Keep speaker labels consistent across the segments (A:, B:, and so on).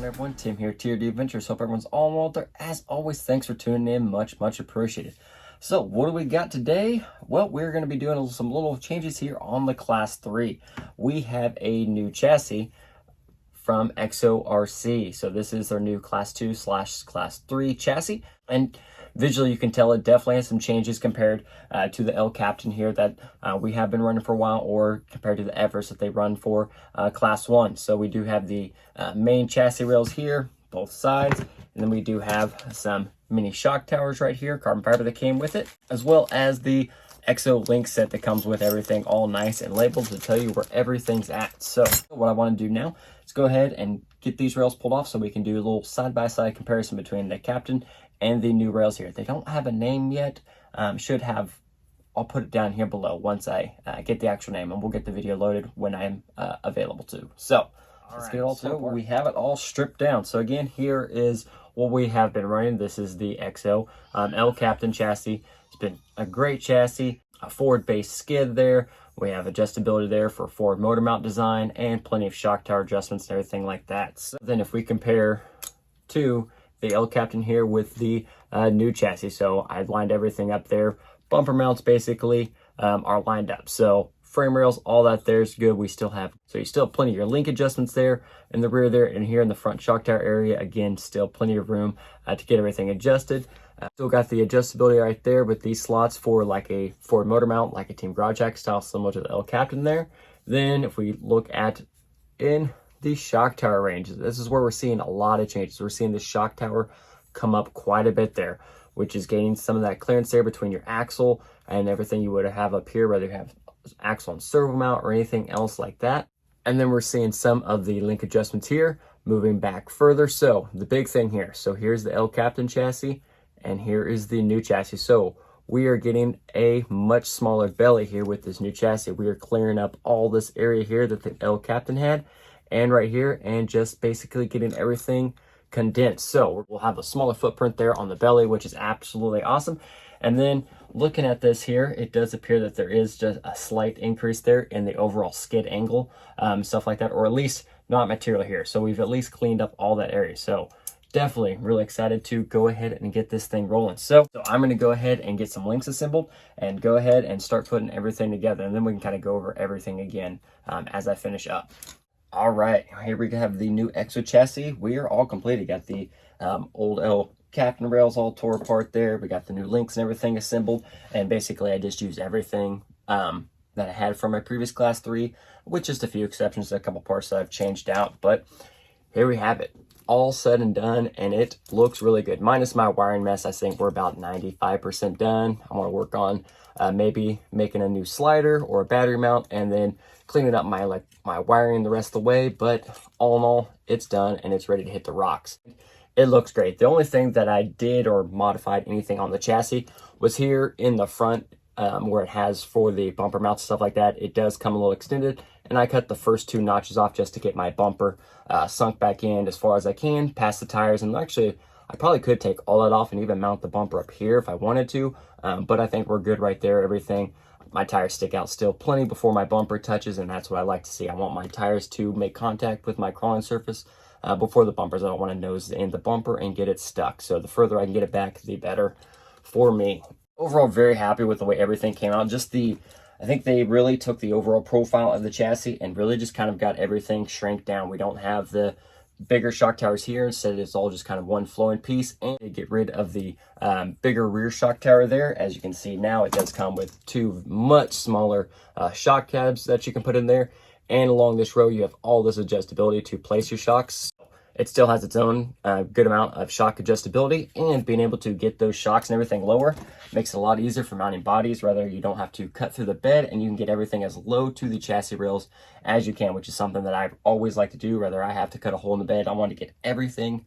A: everyone? Tim here, Tier D Adventures. Hope everyone's all well there. As always, thanks for tuning in. Much appreciated. So, what do we got today? Well, we're going to be doing some little changes here on the Class 3. We have a new chassis from Exo RC. So, this is our new Class 2/Class 3 chassis. And visually, you can tell it definitely has some changes compared to the El Captain here that we have been running for a while, or compared to the Everest that they run for Class 1. So we do have the main chassis rails here, both sides, and then we do have some mini shock towers right here, carbon fiber that came with it, as well as the Exo link set that comes with everything all nice and labeled to tell you where everything's at. So what I want to do now is go ahead and get these rails pulled off so we can do a little side-by-side comparison between the Captain and the new rails here. They don't have a name yet. Should have. I'll put it down here below once I get the actual name, and we'll get the video loaded when I'm available to. So let's get it all so we have it all stripped down. So again, here is what we have been running. This is the Exo El Captain chassis. It's been a great chassis, a forward-based skid there. We have adjustability there for forward motor mount design and plenty of shock tower adjustments and everything like that. So then if we compare to the El Captain here with the new chassis, so I lined everything up there. Bumper mounts basically are lined up. So frame rails, all that there's good. We still have, so you still have plenty of your link adjustments there in the rear there, and here in the front shock tower area, again, still plenty of room to get everything adjusted. Still got the adjustability right there with these slots for like a forward motor mount, like a Team Garage Jack style, similar to the El Captain there. Then if we look at in the shock tower ranges, this is where we're seeing a lot of changes. We're seeing the shock tower come up quite a bit there, which is gaining some of that clearance there between your axle and everything you would have up here, whether you have axle and servo mount or anything else like that. And then we're seeing some of the link adjustments here moving back further. So the big thing here, so here's the El Captain chassis and here is the new chassis. So we are getting a much smaller belly here with this new chassis. We are clearing up all this area here that the El Captain had and right here, and just basically getting everything condensed. So we'll have a smaller footprint there on the belly, which is absolutely awesome. And then looking at this here, it does appear that there is just a slight increase there in the overall skid angle, stuff like that, or at least not material here. So we've at least cleaned up all that area. So definitely really excited to go ahead and get this thing rolling. So I'm going to go ahead and get some links assembled and go ahead and start putting everything together. And then we can kind of go over everything again as I finish up. All right, here we have the new Exo chassis. We are all completed. Got the old El Captain rails all tore apart there. We got the new links and everything assembled. And basically, I just used everything that I had from my previous Class 3, with just a few exceptions, a couple parts that I've changed out. But here we have it, all said and done, and it looks really good. Minus my wiring mess, I think we're about 95% done. I want to work on maybe making a new slider or a battery mount, and then cleaning up my wiring the rest of the way. But all in all, it's done and it's ready to hit the rocks. It looks great. The only thing that I did or modified anything on the chassis was here in the front, where it has for the bumper mounts and stuff like that. It does come a little extended, and I cut the first 2 notches off just to get my bumper sunk back in as far as I can past the tires. And actually, I probably could take all that off and even mount the bumper up here if I wanted to, but I think we're good right there. Everything, my tires stick out still plenty before my bumper touches, and that's what I like to see. I want my tires to make contact with my crawling surface before the bumpers. I don't want to nose in the bumper and get it stuck. So the further I can get it back, the better for me. Overall, very happy with the way everything came out. I think they really took the overall profile of the chassis and really just kind of got everything shrank down. We don't have the bigger shock towers here. Instead, it's all just kind of one flowing piece, and they get rid of the bigger rear shock tower there. As you can see now, it does come with 2 much smaller shock tabs that you can put in there, and along this row you have all this adjustability to place your shocks. It still has its own good amount of shock adjustability, and being able to get those shocks and everything lower makes it a lot easier for mounting bodies. Rather, you don't have to cut through the bed, and you can get everything as low to the chassis rails as you can, which is something that I've always liked to do. Rather, I have to cut a hole in the bed, I want to get everything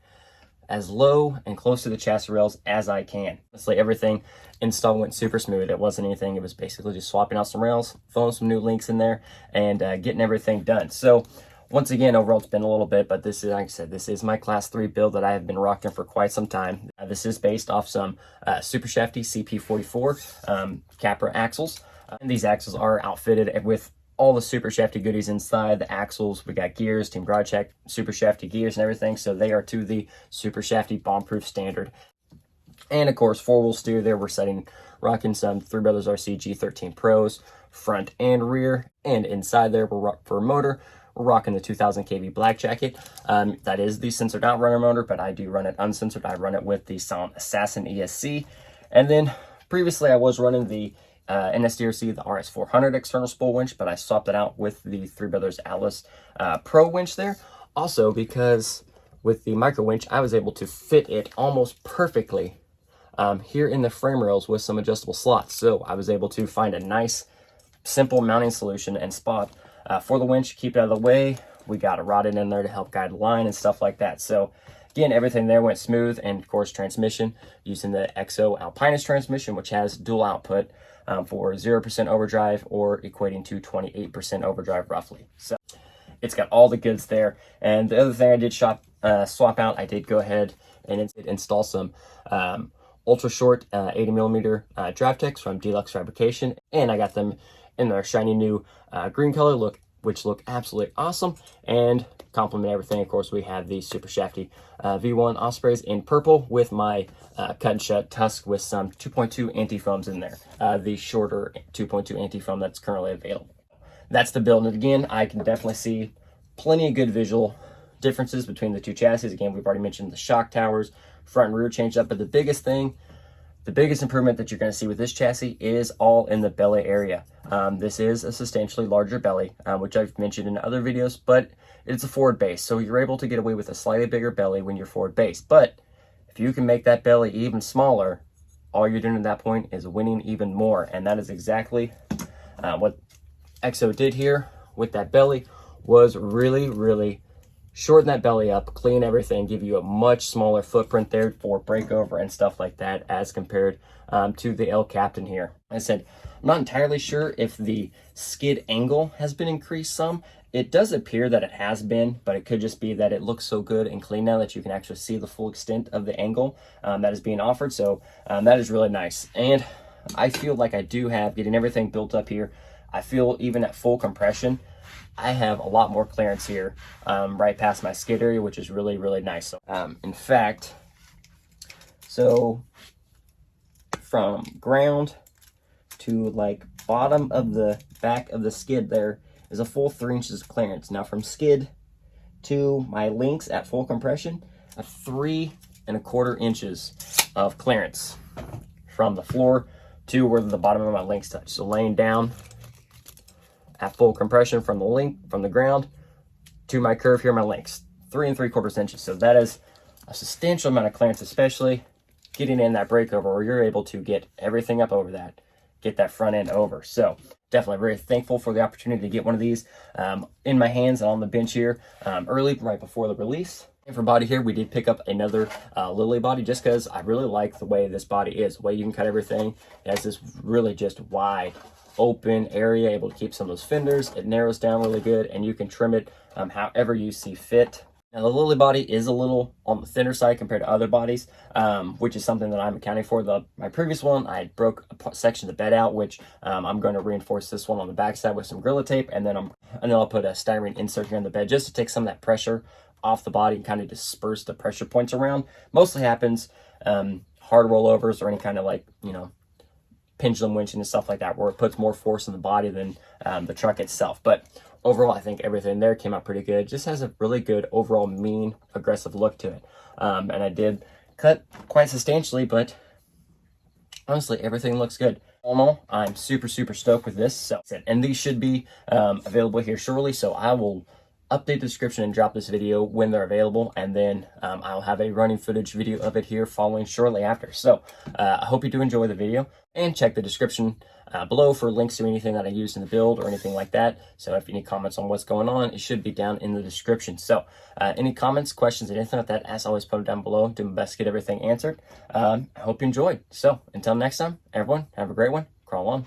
A: as low and close to the chassis rails as I can. Honestly, everything install went super smooth. It wasn't anything. It was basically just swapping out some rails, throwing some new links in there, and getting everything done. So once again, overall, it's been a little bit, but this is, like I said, this is my Class 3 build that I have been rocking for quite some time. This is based off some Super Shafty CP44 Capra axles. And these axles are outfitted with all the super shafty goodies inside. The axles, we got gears, Team Garage Check, super shafty gears and everything. So they are to the super shafty bomb-proof standard. And of course, 4-wheel steer there. We're rocking some Three Brothers RC G13 Pros, front and rear. And inside there, for motor, we're rocking the 2000 kV Black Jacket. That is the censored outrunner motor, but I do run it uncensored. I run it with the Sound Assassin ESC. And then previously I was running the NSDRC, the RS400 external spool winch, but I swapped it out with the Three Brothers Atlas Pro winch there. Also, because with the micro winch, I was able to fit it almost perfectly here in the frame rails with some adjustable slots. So I was able to find a nice, simple mounting solution and spot for the winch, keep it out of the way. We got a rod in there to help guide the line and stuff like that. So again, everything there went smooth. And of course, transmission using the Exo Alpinus transmission, which has dual output for 0% overdrive or equating to 28% overdrive roughly. So it's got all the goods there. And the other thing I did swap out, I did go ahead and install some ultra short 80mm drive techs from Deluxe Fabrication, and I got them in their shiny new green color which look absolutely awesome and complement everything. Of course, we have the super shafty V1 Ospreys in purple with my cut and shut tusk with some 2.2 anti-foams in there, the shorter 2.2 anti-foam that's currently available. That's the build. And again, I can definitely see plenty of good visual differences between the two chassis. Again, we've already mentioned the shock towers, front and rear changed up, but the biggest improvement that you're going to see with this chassis is all in the belly area. This is a substantially larger belly, which I've mentioned in other videos, but it's a forward base, so you're able to get away with a slightly bigger belly when you're forward base. But if you can make that belly even smaller, all you're doing at that point is winning even more, and that is exactly what Exo did here with that belly. Was really shorten that belly up, clean everything, give you a much smaller footprint there for breakover and stuff like that as compared to the El Captain here. I said, I'm not entirely sure if the skid angle has been increased some. It does appear that it has been, but it could just be that it looks so good and clean now that you can actually see the full extent of the angle that is being offered. So that is really nice. And I feel like I do have, getting everything built up here, I feel even at full compression, I have a lot more clearance here right past my skid area, which is really nice. So, in fact, so from ground to like bottom of the back of the skid there is a full 3 inches of clearance. Now from skid to my links at full compression, a 3¼ inches of clearance from the floor to where the bottom of my links touch. So laying down at full compression from the ground to my curve here, my links, 3¾ inches. So that is a substantial amount of clearance, especially getting in that breakover where you're able to get everything up over that, get that front end over. So definitely very thankful for the opportunity to get one of these in my hands and on the bench here early, right before the release. And for body here, we did pick up another Lily body just because I really like the way this body is, the way you can cut everything. It has this really just wide open area, able to keep some of those fenders. It narrows down really good, and you can trim it however you see fit. Now, the Lily body is a little on the thinner side compared to other bodies, which is something that I'm accounting for. My previous one, I broke a section of the bed out, which I'm going to reinforce this one on the backside with some Gorilla Tape, and then I'll put a styrene insert here in the bed just to take some of that pressure off the body and kind of disperse the pressure points around. Mostly happens hard rollovers or any kind of like, pendulum winching and stuff like that, where it puts more force in the body than the truck itself. But overall, I think everything there came out pretty good. Just has a really good overall mean, aggressive look to it. And I did cut quite substantially, but honestly, everything looks good. All in all, I'm super stoked with this. So, and these should be available here shortly. So I will update the description and drop this video when they're available, and then I'll have a running footage video of it here following shortly after. So I hope you do enjoy the video, and check the description below for links to anything that I used in the build or anything like that. So if you need comments on what's going on, it should be down in the description. So any comments, questions, anything like that, as always, put them down below. Do my best to get everything answered. I hope you enjoyed. So until next time, everyone, have a great one. Crawl on.